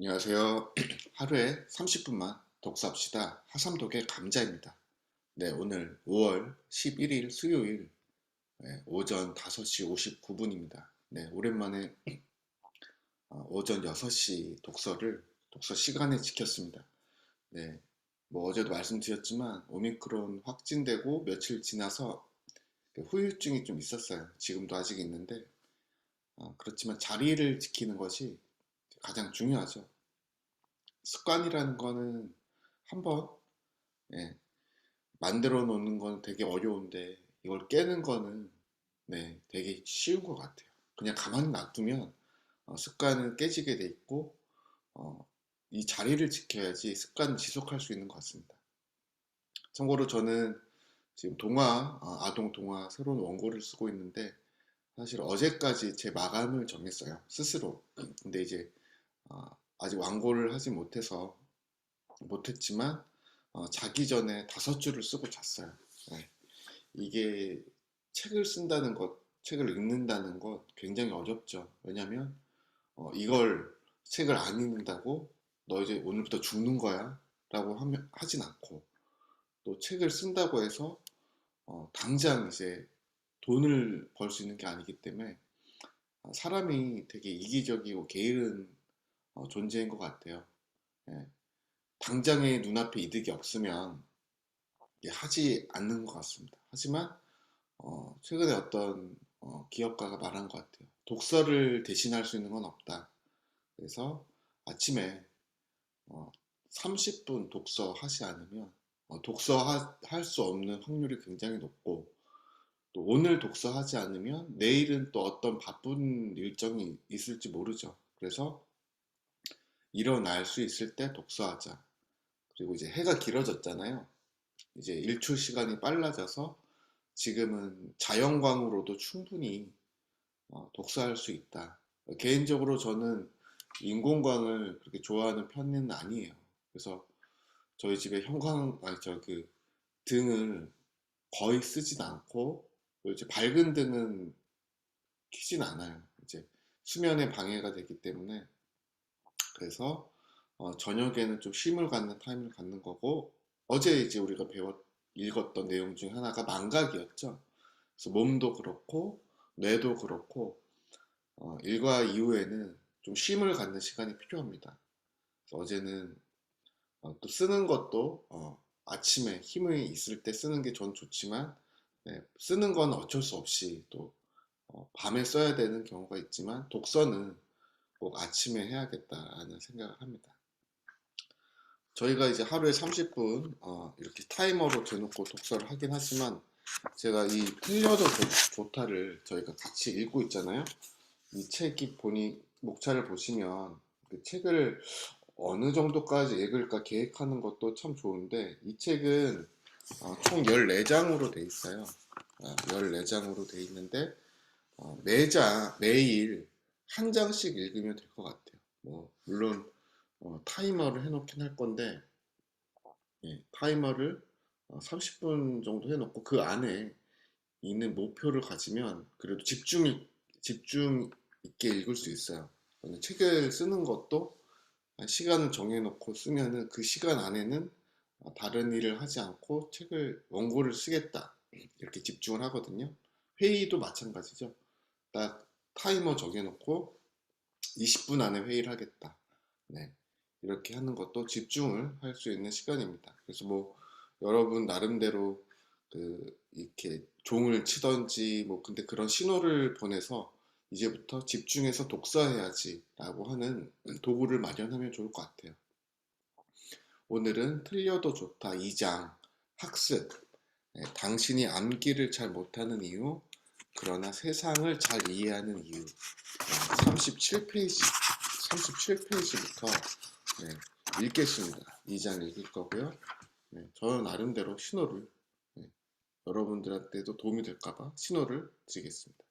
안녕하세요. 하루에 30분만 독서합시다. 하삼독의 감자입니다. 네, 오늘 5월 11일 수요일 오전 5시 59분입니다. 네, 오랜만에 오전 6시 독서 시간에 지켰습니다. 네, 뭐 어제도 말씀드렸지만 오미크론 확진되고 며칠 지나서 후유증이 좀 있었어요. 지금도 아직 있는데 그렇지만 자리를 지키는 것이 가장 중요하죠. 습관이라는 거는 한번 예, 만들어 놓는 건 되게 어려운데 이걸 깨는 거는 되게 쉬운 것 같아요. 그냥 가만히 놔두면 습관은 깨지게 돼 있고 어, 이 자리를 지켜야지 습관을 지속할 수 있는 것 같습니다. 참고로 저는 지금 아동 동화 새로운 원고를 쓰고 있는데 사실 어제까지 제 마감을 정했어요. 스스로. 근데 이제 어, 아직 완고를 하지 못했지만 자기 전에 5줄을 쓰고 잤어요. 네. 이게 책을 읽는다는 것 굉장히 어렵죠. 왜냐하면 이걸 책을 안 읽는다고 너 이제 오늘부터 죽는 거야 라고 하진 않고 또 책을 쓴다고 해서 당장 이제 돈을 벌 수 있는 게 아니기 때문에 사람이 되게 이기적이고 게으른 존재인 것 같아요. 예. 당장의 눈앞에 이득이 없으면 하지 않는 것 같습니다. 하지만 최근에 어떤 기업가가 말한 것 같아요. 독서를 대신할 수 있는 건 없다. 그래서 아침에 어, 30분 독서하지 않으면 독서할 수 없는 확률이 굉장히 높고 또 오늘 독서하지 않으면 내일은 또 어떤 바쁜 일정이 있을지 모르죠. 그래서 일어날 수 있을 때 독서하자. 그리고 이제 해가 길어졌잖아요. 이제 일출 시간이 빨라져서 지금은 자연광으로도 충분히 독서할 수 있다. 개인적으로 저는 인공광을 그렇게 좋아하는 편은 아니에요. 그래서 저희 집에 아니 등을 거의 쓰진 않고 이제 밝은 등은 켜진 않아요. 이제 수면에 방해가 되기 때문에 그래서 저녁에는 좀 쉼을 갖는 타임을 갖는 거고 어제 이제 우리가 읽었던 내용 중 하나가 망각이었죠. 그래서 몸도 그렇고 뇌도 그렇고 일과 이후에는 좀 쉼을 갖는 시간이 필요합니다. 그래서 어제는 또 쓰는 것도 아침에 힘이 있을 때 쓰는 게 전 좋지만 쓰는 건 어쩔 수 없이 또 밤에 써야 되는 경우가 있지만 독서는 꼭 아침에 해야겠다라는 생각을 합니다. 저희가 이제 하루에 30분 이렇게 타이머로 대놓고 독서를 하긴 하지만 제가 이 틀려도 좋다를 저희가 같이 읽고 있잖아요. 이 책이 목차를 보시면 그 책을 어느 정도까지 읽을까 계획하는 것도 참 좋은데 이 책은 총 14장으로 돼 있어요. 14장으로 돼 있는데 매일 한 장씩 읽으면 될 것 같아요. 뭐 물론 타이머를 해놓긴 할 건데 타이머를 30분 정도 해놓고 그 안에 있는 목표를 가지면 그래도 집중 있게 읽을 수 있어요. 책을 쓰는 것도 시간을 정해놓고 쓰면은 그 시간 안에는 다른 일을 하지 않고 원고를 쓰겠다. 이렇게 집중을 하거든요. 회의도 마찬가지죠. 딱 타이머 정해놓고 20분 안에 회의를 하겠다. 네. 이렇게 하는 것도 집중을 할 수 있는 시간입니다. 그래서 뭐 여러분 나름대로 이렇게 종을 치던지 뭐 근데 그런 신호를 보내서 이제부터 집중해서 독서해야지 라고 하는 도구를 마련하면 좋을 것 같아요. 오늘은 틀려도 좋다 2장 학습 당신이 암기를 잘 못하는 이유 그러나 세상을 잘 이해하는 이유 37페이지부터 읽겠습니다. 2장 읽을 거고요. 저는 나름대로 신호를 여러분들한테도 도움이 될까봐 신호를 드리겠습니다.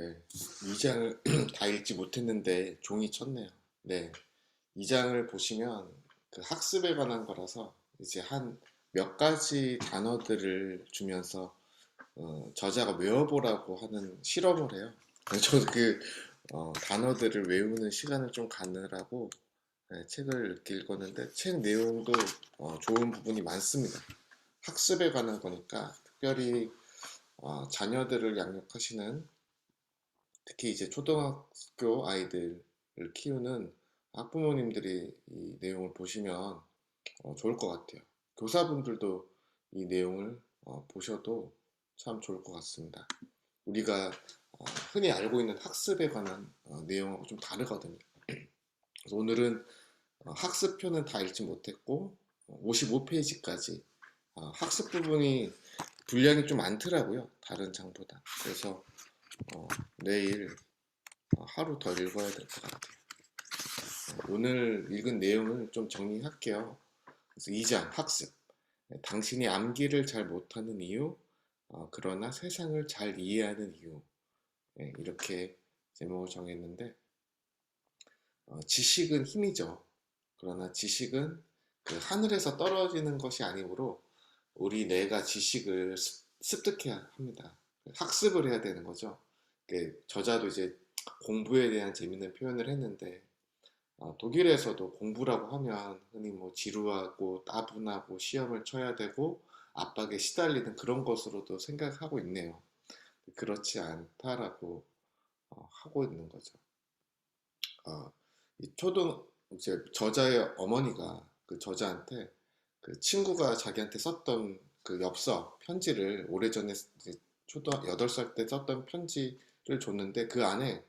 네. 2장을 다 읽지 못했는데 종이 쳤네요. 네. 2장을 보시면 그 학습에 관한 거라서 이제 한 몇 가지 단어들을 주면서 저자가 외워보라고 하는 실험을 해요. 저도 그 단어들을 외우는 시간을 좀 갖느라고 네, 책을 이렇게 읽었는데 책 내용도 좋은 부분이 많습니다. 학습에 관한 거니까 특별히 자녀들을 양육하시는 특히 이제 초등학교 아이들을 키우는 학부모님들이 이 내용을 보시면 좋을 것 같아요. 교사분들도 이 내용을 보셔도 참 좋을 것 같습니다. 우리가 흔히 알고 있는 학습에 관한 내용하고 좀 다르거든요. 그래서 오늘은 학습표는 다 읽지 못했고 55페이지까지 학습 부분이 분량이 좀 많더라고요. 다른 장보다. 그래서 내일 하루 더 읽어야 될 것 같아요. 오늘 읽은 내용을 좀 정리할게요. 그래서 2장 학습. 당신이 암기를 잘 못하는 이유, 그러나 세상을 잘 이해하는 이유. 이렇게 제목을 정했는데 지식은 힘이죠. 그러나 지식은 그 하늘에서 떨어지는 것이 아니므로 우리 뇌가 지식을 습득해야 합니다. 학습을 해야 되는 거죠. 저자도 이제 공부에 대한 재밌는 표현을 했는데 독일에서도 공부라고 하면 흔히 뭐 지루하고 따분하고 시험을 쳐야 되고 압박에 시달리는 그런 것으로도 생각하고 있네요. 그렇지 않다라고 하고 있는 거죠. 이 이제 저자의 어머니가 그 저자한테 그 친구가 자기한테 썼던 그 엽서 편지를 오래전에 이제 초등 8살 때 썼던 편지를 줬는데 그 안에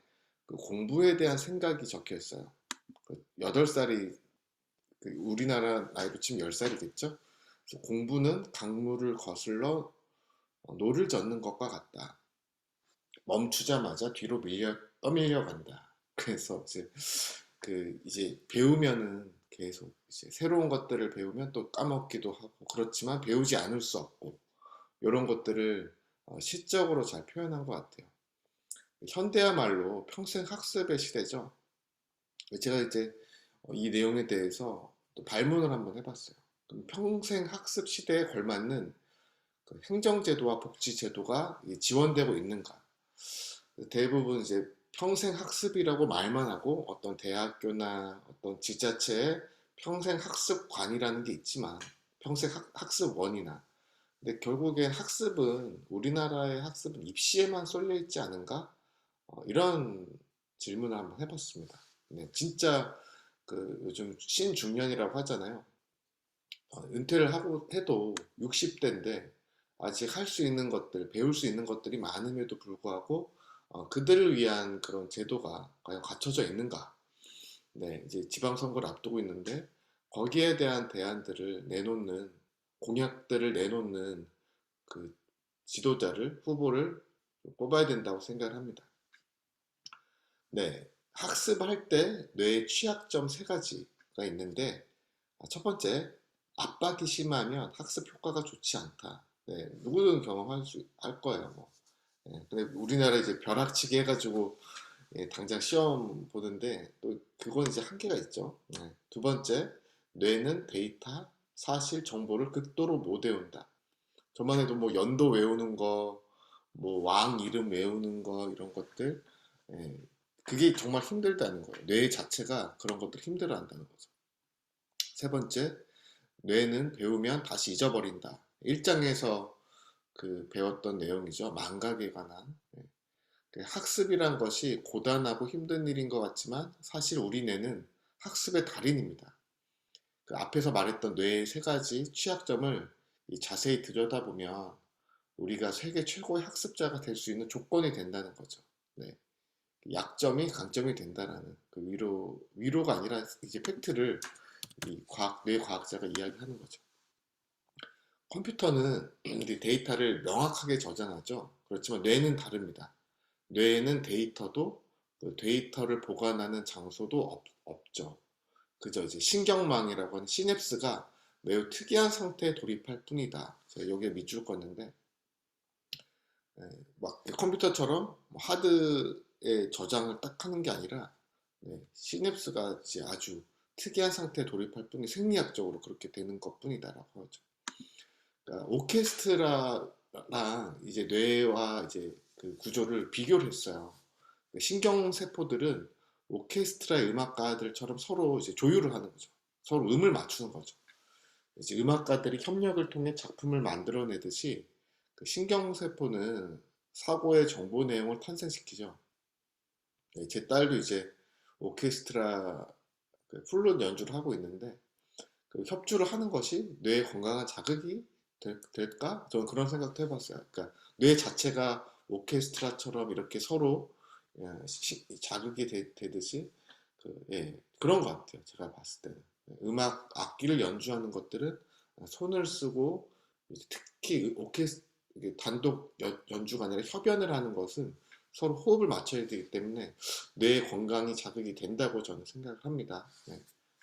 그 공부에 대한 생각이 적혀 있어요. 8살이 그 우리나라 나이로 치면 10살이겠죠? 그래서 공부는 강물을 거슬러 노를 젓는 것과 같다. 멈추자마자 뒤로 떠밀려 간다. 그래서 이제 배우면은 계속 이제 새로운 것들을 배우면 또 까먹기도 하고 그렇지만 배우지 않을 수 없고 이런 것들을 시적으로 잘 표현한 것 같아요. 현대야말로 평생 학습의 시대죠. 제가 이제 이 내용에 대해서 또 발문을 한번 해봤어요. 그럼 평생 학습 시대에 걸맞는 그 행정제도와 복지제도가 지원되고 있는가? 대부분 이제 평생 학습이라고 말만 하고 어떤 대학교나 어떤 지자체에 평생 학습관이라는 게 있지만 평생 학습원이나 근데 결국엔 학습은 우리나라의 학습은 입시에만 쏠려 있지 않은가? 이런 질문을 한번 해봤습니다. 네, 진짜 그 요즘 신중년이라고 하잖아요. 은퇴를 하고 해도 60대인데 아직 할 수 있는 것들, 배울 수 있는 것들이 많음에도 불구하고 그들을 위한 그런 제도가 과연 갖춰져 있는가? 네, 이제 지방선거를 앞두고 있는데 거기에 대한 대안들을 내놓는 공약들을 내놓는 그 지도자를 후보를 뽑아야 된다고 생각을 합니다. 네, 학습할 때 뇌의 취약점 세 가지가 있는데 첫 번째, 압박이 심하면 학습 효과가 좋지 않다. 네, 누구든 할 거예요. 뭐. 네, 근데 우리나라 이제 벼락치기 해가지고 당장 시험 보는데 또 그건 이제 한계가 있죠. 네. 두 번째, 뇌는 데이터, 사실, 정보를 극도로 못 외운다. 저만 해도 뭐 연도 외우는 거, 뭐 왕 이름 외우는 거 이런 것들, 예, 그게 정말 힘들다는 거예요. 뇌 자체가 그런 것들 힘들어한다는 거죠. 세 번째, 뇌는 배우면 다시 잊어버린다. 1장에서 그 배웠던 내용이죠. 망각에 관한. 그 학습이란 것이 고단하고 힘든 일인 것 같지만 사실 우리 뇌는 학습의 달인입니다. 그 앞에서 말했던 뇌의 세 가지 취약점을 자세히 들여다보면 우리가 세계 최고의 학습자가 될 수 있는 조건이 된다는 거죠. 네. 약점이 강점이 된다라는 그 위로가 아니라 이제 팩트를 뇌 과학자가 이야기하는 거죠. 컴퓨터는 우리 데이터를 명확하게 저장하죠. 그렇지만 뇌는 다릅니다. 뇌에는 데이터도 그 데이터를 보관하는 장소도 없죠. 그저 이제 신경망이라고 하는 시냅스가 매우 특이한 상태에 돌입할 뿐이다. 제가 여기에 밑줄 껐는데 예, 막 컴퓨터처럼 뭐 하드에 저장을 딱 하는 게 아니라 시냅스가 이제 아주 특이한 상태에 돌입할 뿐이 생리학적으로 그렇게 되는 것뿐이다라고 하죠. 그러니까 오케스트라랑 이제 뇌와 이제 그 구조를 비교를 했어요. 신경세포들은 오케스트라의 음악가들처럼 서로 이제 조율을 하는 거죠. 서로 음을 맞추는 거죠. 이제 음악가들이 협력을 통해 작품을 만들어내듯이 그 신경세포는 사고의 정보 내용을 탄생시키죠. 제 딸도 이제 오케스트라 그 플룻 연주를 하고 있는데 그 협주를 하는 것이 뇌에 건강한 자극이 될까? 저는 그런 생각도 해봤어요. 그러니까 뇌 자체가 오케스트라처럼 이렇게 서로 자극이 되듯이 그런 것 같아요. 제가 봤을 때는 음악 악기를 연주하는 것들은 손을 쓰고 특히 단독 연주가 아니라 협연을 하는 것은 서로 호흡을 맞춰야 되기 때문에 뇌 건강이 자극이 된다고 저는 생각을 합니다.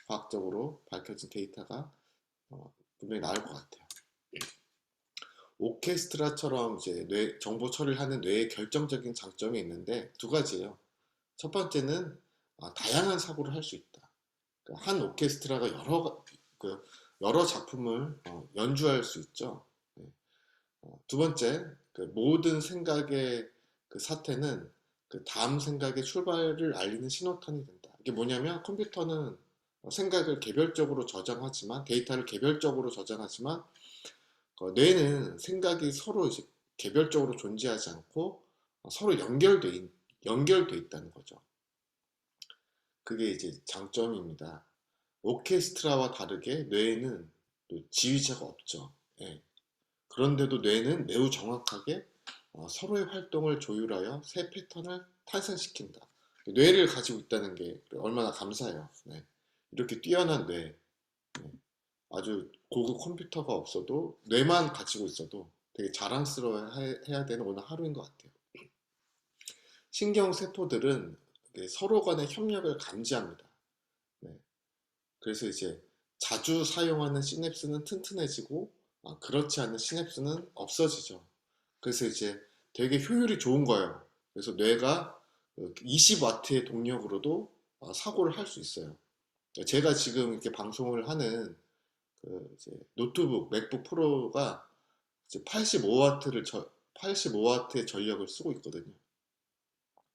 과학적으로 밝혀진 데이터가 분명히 나올 것 같아요. 오케스트라처럼 이제 정보 처리를 하는 뇌의 결정적인 장점이 있는데 두 가지예요. 첫 번째는 다양한 사고를 할 수 있다. 그러니까 한 오케스트라가 여러 작품을 연주할 수 있죠. 네. 두 번째, 그 모든 생각의 그 사태는 그 다음 생각의 출발을 알리는 신호탄이 된다. 이게 뭐냐면 컴퓨터는 생각을 개별적으로 저장하지만 데이터를 개별적으로 저장하지만 뇌는 생각이 서로 이제 개별적으로 존재하지 않고 서로 연결돼 있다는 거죠. 그게 이제 장점입니다. 오케스트라와 다르게 뇌에는 또 지휘자가 없죠. 예. 그런데도 뇌는 매우 정확하게 서로의 활동을 조율하여 새 패턴을 탄생시킨다. 뇌를 가지고 있다는 게 얼마나 감사해요. 네. 이렇게 뛰어난 뇌, 네. 아주 고급 컴퓨터가 없어도 뇌만 가지고 있어도 되게 자랑스러워 해야 되는 오늘 하루인 것 같아요. 신경세포들은 서로 간의 협력을 감지합니다. 네. 그래서 이제 자주 사용하는 시냅스는 튼튼해지고 그렇지 않은 시냅스는 없어지죠. 그래서 이제 되게 효율이 좋은 거예요. 그래서 뇌가 20W의 동력으로도 사고를 할 수 있어요. 제가 지금 이렇게 방송을 하는 그 이제 노트북 맥북 프로가 이제 85W의 전력을 쓰고 있거든요.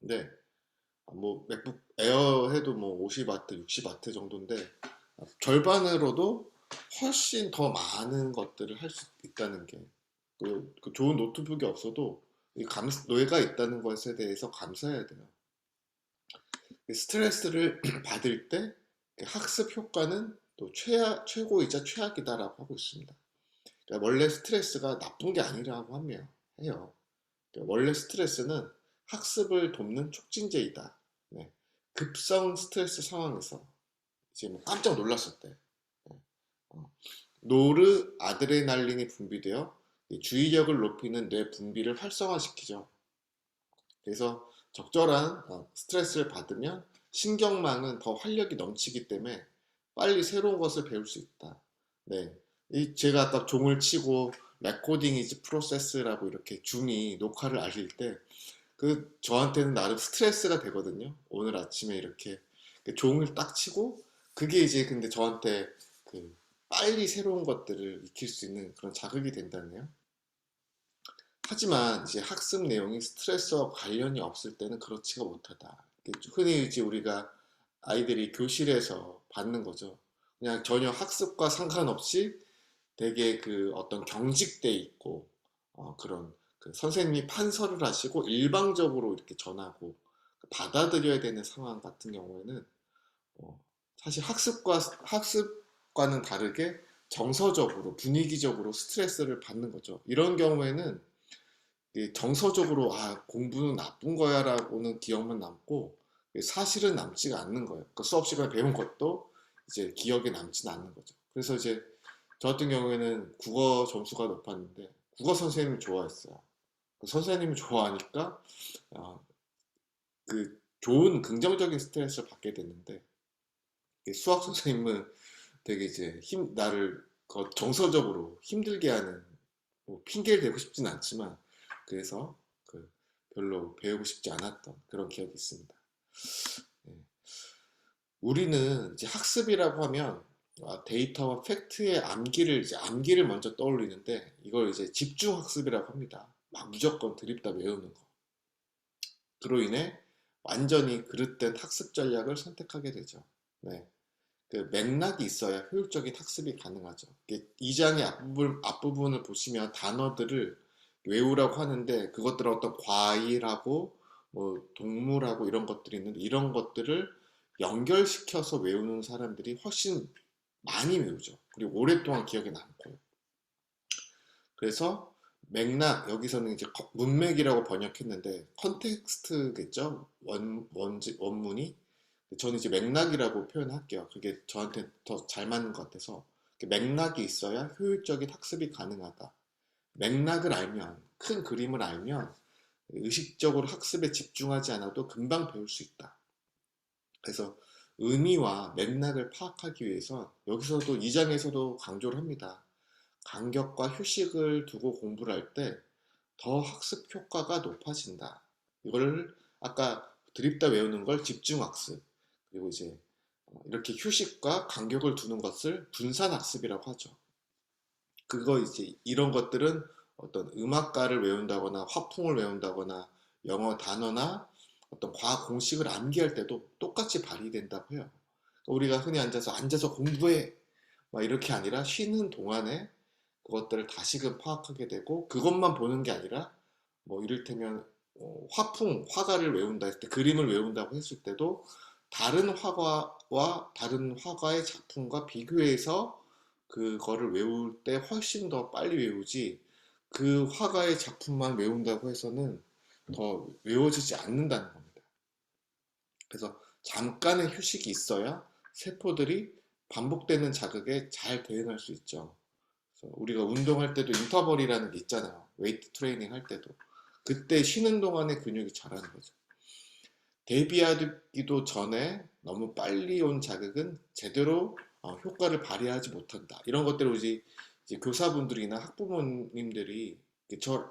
근데 뭐 맥북 에어 해도 뭐 50W, 60W 정도인데 절반으로도 훨씬 더 많은 것들을 할 수 있다는 게 그 좋은 노트북이 없어도 뇌가 있다는 것에 대해서 감사해야 돼요. 스트레스를 받을 때 학습 효과는 또 최고이자 최악이다라고 하고 있습니다. 그러니까 원래 스트레스가 나쁜 게 아니라고 해요. 그러니까 원래 스트레스는 학습을 돕는 촉진제이다. 네. 급성 스트레스 상황에서 이제 뭐 깜짝 놀랐을 때 노르 아드레날린이 분비되어 주의력을 높이는 뇌 분비를 활성화시키죠. 그래서 적절한 스트레스를 받으면 신경망은 더 활력이 넘치기 때문에 빨리 새로운 것을 배울 수 있다. 네. 제가 아까 종을 치고 레코딩 이즈 프로세스라고 이렇게 줌이 녹화를 알릴 때 그 저한테는 나름 스트레스가 되거든요. 오늘 아침에 이렇게 종을 딱 치고 그게 이제 근데 저한테 그 빨리 새로운 것들을 익힐 수 있는 그런 자극이 된다네요. 하지만 이제 학습 내용이 스트레스와 관련이 없을 때는 그렇지가 못하다. 흔히 이제 우리가 아이들이 교실에서 받는 거죠. 그냥 전혀 학습과 상관없이 되게 그 어떤 경직돼 있고 그런 그 선생님이 판서를 하시고 일방적으로 이렇게 전하고 받아들여야 되는 상황 같은 경우에는 사실 학습과는 다르게 정서적으로 분위기적으로 스트레스를 받는 거죠. 이런 경우에는 정서적으로 공부는 나쁜 거야라고는 기억만 남고 사실은 남지가 않는 거예요. 그러니까 수업 시간에 배운 것도 이제 기억에 남지는 않는 거죠. 그래서 이제 저 같은 경우에는 국어 점수가 높았는데 국어 선생님을 좋아했어요. 그 선생님을 좋아하니까 그 좋은 긍정적인 스트레스를 받게 됐는데 수학 선생님은 되게 이제 나를 정서적으로 힘들게 하는 뭐 핑계를 대고 싶진 않지만 그래서 별로 배우고 싶지 않았던 그런 기억이 있습니다. 네. 우리는 이제 학습이라고 하면 데이터와 팩트의 암기를 먼저 떠올리는데 이걸 이제 집중 학습이라고 합니다. 막 무조건 드립다 외우는 거. 그로 인해 완전히 그릇된 학습 전략을 선택하게 되죠. 네. 그 맥락이 있어야 효율적인 학습이 가능하죠. 이 장의 앞부분을 보시면 단어들을 외우라고 하는데 그것들은 어떤 과일하고 뭐 동물하고 이런 것들이 있는데 이런 것들을 연결시켜서 외우는 사람들이 훨씬 많이 외우죠. 그리고 오랫동안 기억에 남고요. 그래서 맥락, 여기서는 이제 문맥이라고 번역했는데 컨텍스트겠죠? 원문이. 저는 이제 맥락이라고 표현할게요. 그게 저한테 더 잘 맞는 것 같아서. 맥락이 있어야 효율적인 학습이 가능하다. 맥락을 알면, 큰 그림을 알면 의식적으로 학습에 집중하지 않아도 금방 배울 수 있다. 그래서 의미와 맥락을 파악하기 위해서 여기서도 이 장에서도 강조를 합니다. 간격과 휴식을 두고 공부를 할 때 더 학습 효과가 높아진다. 이걸 아까 드립다 외우는 걸 집중 학습, 그리고 이제 이렇게 휴식과 간격을 두는 것을 분산 학습이라고 하죠. 그거 이제 이런 것들은 어떤 음악가를 외운다거나 화풍을 외운다거나 영어 단어나 어떤 과학 공식을 암기할 때도 똑같이 발휘된다고 해요. 우리가 흔히 앉아서 공부해 막 이렇게 아니라 쉬는 동안에 그것들을 다시금 파악하게 되고 그것만 보는 게 아니라 뭐 이를테면 화가를 외운다 했을 때 그림을 외운다고 했을 때도 다른 화가와 다른 화가의 작품과 비교해서 그거를 외울 때 훨씬 더 빨리 외우지 그 화가의 작품만 외운다고 해서는 더 외워지지 않는다는 겁니다. 그래서 잠깐의 휴식이 있어야 세포들이 반복되는 자극에 잘 대응할 수 있죠. 그래서 우리가 운동할 때도 인터벌이라는 게 있잖아요. 웨이트 트레이닝 할 때도. 그때 쉬는 동안에 근육이 자라는 거죠. 대비하기도 전에 너무 빨리 온 자극은 제대로 효과를 발휘하지 못한다. 이런 것들을 이제 교사분들이나 학부모님들이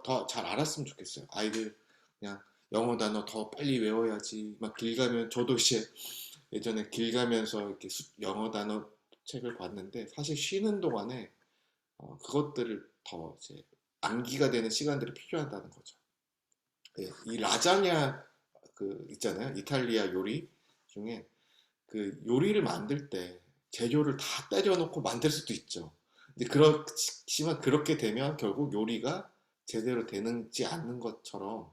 더 잘 알았으면 좋겠어요. 아이들 그냥 영어 단어 더 빨리 외워야지. 막 길 가면 저도 이제 예전에 길 가면서 이렇게 영어 단어 책을 봤는데 사실 쉬는 동안에 그것들을 더 이제 암기가 되는 시간들이 필요하다는 거죠. 예, 이 라자냐 그 있잖아요. 이탈리아 요리 중에 그 요리를 만들 때 재료를 다 때려놓고 만들 수도 있죠. 근데 그렇지만 그렇게 되면 결국 요리가 제대로 되는지 않는 것처럼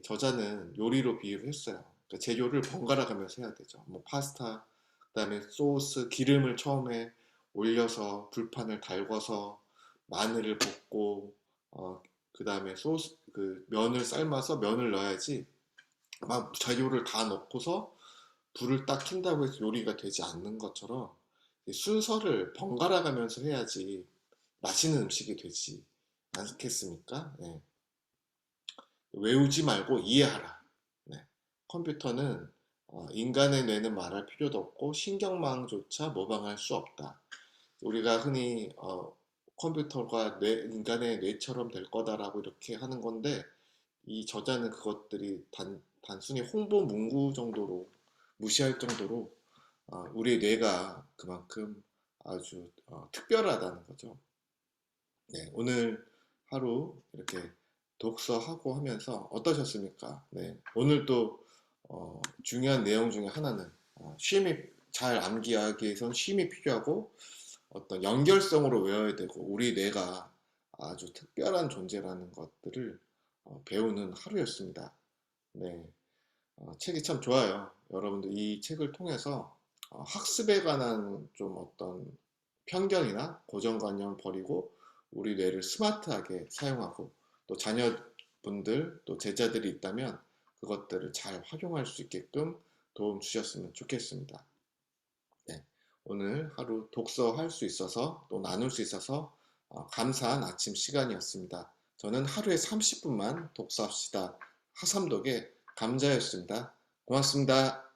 저자는 요리로 비유를 했어요. 그러니까 재료를 번갈아 가면서 해야 되죠. 뭐 파스타, 그다음에 소스, 기름을 처음에 올려서 불판을 달궈서 마늘을 볶고 그다음에 소스 그 면을 삶아서 면을 넣어야지 막 재료를 다 넣고서 불을 딱 킨다고 해서 요리가 되지 않는 것처럼 순서를 번갈아 가면서 해야지 맛있는 음식이 되지 않겠습니까? 네. 외우지 말고 이해하라. 네. 컴퓨터는 인간의 뇌는 말할 필요도 없고 신경망조차 모방할 수 없다. 우리가 흔히 컴퓨터가 인간의 뇌처럼 될 거다라고 이렇게 하는 건데 이 저자는 그것들이 단순히 홍보 문구 정도로 무시할 정도로 우리의 뇌가 그만큼 아주 특별하다는 거죠. 네, 오늘 하루 이렇게 독서하고 하면서 어떠셨습니까? 네, 오늘 또 중요한 내용 중에 하나는 쉼이 잘 암기하기 위해선 쉼이 필요하고 어떤 연결성으로 외워야 되고 우리 뇌가 아주 특별한 존재라는 것들을 배우는 하루였습니다. 네, 책이 참 좋아요. 여러분들 이 책을 통해서 학습에 관한 좀 어떤 편견이나 고정관념을 버리고 우리 뇌를 스마트하게 사용하고 또 자녀분들 또 제자들이 있다면 그것들을 잘 활용할 수 있게끔 도움 주셨으면 좋겠습니다. 네, 오늘 하루 독서할 수 있어서 또 나눌 수 있어서 감사한 아침 시간이었습니다. 저는 하루에 30분만 독서합시다. 하삼독의 감자였습니다. 고맙습니다.